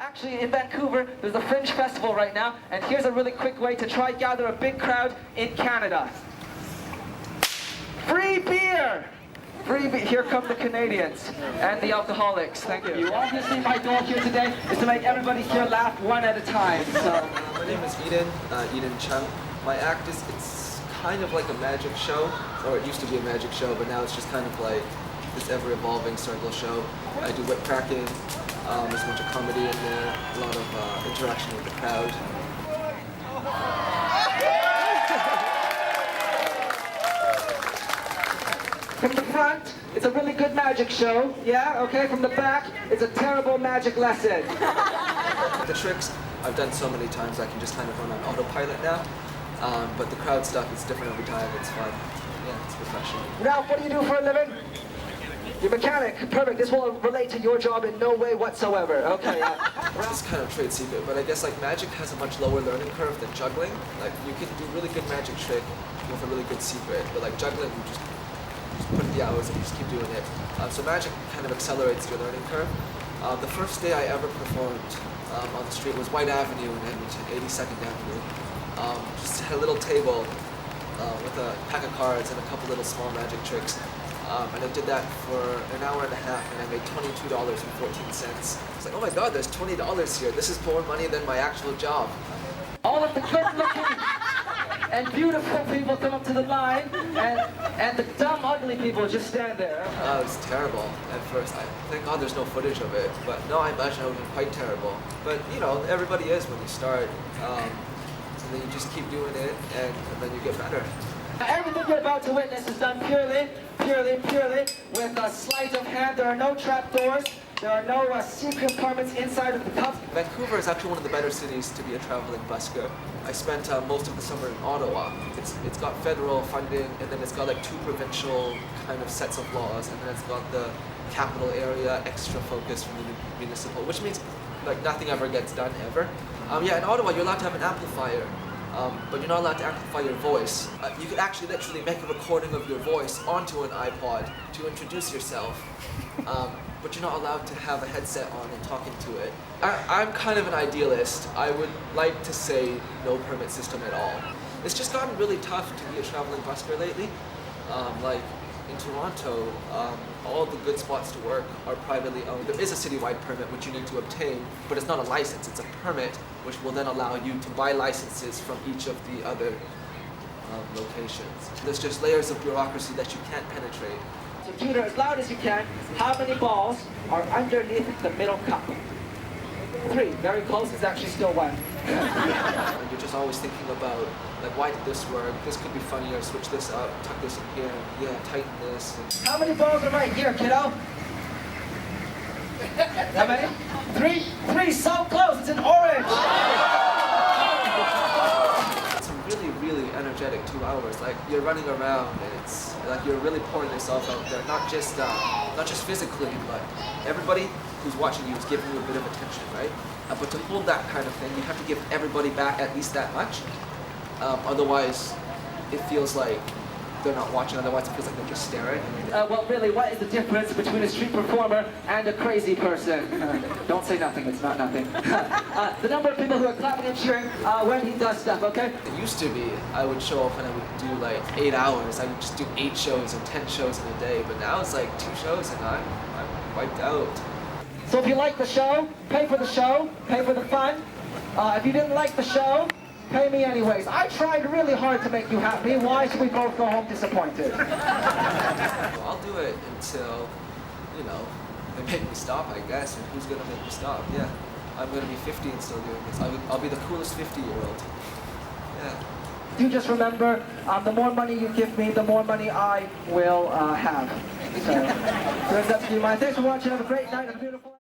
Actually, in Vancouver, there's a Fringe Festival right now, and here's a really quick way to try gather a big crowd in Canada. Free beer! Free beer. Here come the Canadians and the alcoholics. Thank you. Obviously, my goal here today is to make everybody here laugh one at a time. So, my name is Eden Chung. My act is, it's kind of like a magic show, or it used to be a magic show, but now it's just kind of like this ever-evolving circle show. I do whip cracking, there's a bunch of comedy in there, a lot of interaction with the crowd. From the front, it's a really good magic show, yeah, okay? From the back, it's a terrible magic lesson. The tricks I've done so many times I can just kind of run on autopilot now, but the crowd stuff is different every time, it's fun. Yeah, it's professional. Ralph, what do you do for a living? You're a mechanic, perfect. This will relate to your job in no way whatsoever. Okay, It's kind of trade secret, but I guess like magic has a much lower learning curve than juggling. Like you can do really good magic trick with a really good secret, but like juggling, you just put in the hours and you just keep doing it. So magic kind of accelerates your learning curve. The first day I ever performed on the street was White Avenue in Edmonton, 82nd Avenue. Just had a little table with a pack of cards and a couple little small magic tricks. And I did that for an hour and a half, and I made $22.14. It's like, oh my God, there's $20 here. This is more money than my actual job. All of the good-looking and beautiful people come up to the line, and the dumb, ugly people just stand there. It was terrible at first. Thank God there's no footage of it. But no, I imagine I would have been quite terrible. But you know, everybody is when you start. And then you just keep doing it, and then you get better. Everything you're about to witness is done purely with a sleight of hand. There are no trapdoors. There are no secret compartments inside of the cup. Vancouver is actually one of the better cities to be a traveling busker. I spent most of the summer in Ottawa. It's got federal funding, and then it's got like 2 provincial kind of sets of laws, and then it's got the capital area extra focus from the municipal, which means like nothing ever gets done ever. Yeah, in Ottawa you're allowed to have an amplifier. But you're not allowed to amplify your voice. You could actually literally make a recording of your voice onto an iPod to introduce yourself, but you're not allowed to have a headset on and talking to it. I'm kind of an idealist. I would like to say no permit system at all. It's just gotten really tough to be a traveling busker lately. Like in Toronto, all the good spots to work are privately owned. There is a citywide permit which you need to obtain, but it's not a license, it's a permit which will then allow you to buy licenses from each of the other locations. There's just layers of bureaucracy that you can't penetrate. So tutor, as loud as you can, how many balls are underneath the middle cup? 3, very close, it's actually still 1. And you're just always thinking about, like, why did this work? This could be funnier, switch this up, tuck this in here, yeah, tighten this. How many balls are right here, kiddo? How many? 3, so close, it's an orange! It's a really energetic 2 hours. Like, you're running around and it's like you're really pouring yourself out there, not just physically, but everybody who's watching you is giving you a bit of attention, right? But to hold that kind of thing, you have to give everybody back at least that much. Otherwise, it feels like they're not watching. Otherwise, it feels like they're just staring. Well, really, what is the difference between a street performer and a crazy person? Don't say nothing, it's not nothing. The number of people who are clapping and cheering when he does stuff, okay? It used to be, I would show up and I would do like 8 hours. I would just do 8 shows and 10 shows in a day. But now it's like 2 shows and I'm wiped out. So if you like the show, pay for the show, pay for the fun. If you didn't like the show, pay me anyways. I tried really hard to make you happy. Why should we both go home disappointed? I'll do it until, you know, they make me stop, I guess. And who's going to make me stop? Yeah, I'm going to be 50 and still doing this. I'll be the coolest 50-year-old. Yeah. You just remember, the more money you give me, the more money I will have. So, that's up to you, man. Thanks for watching. Have a great night and a beautiful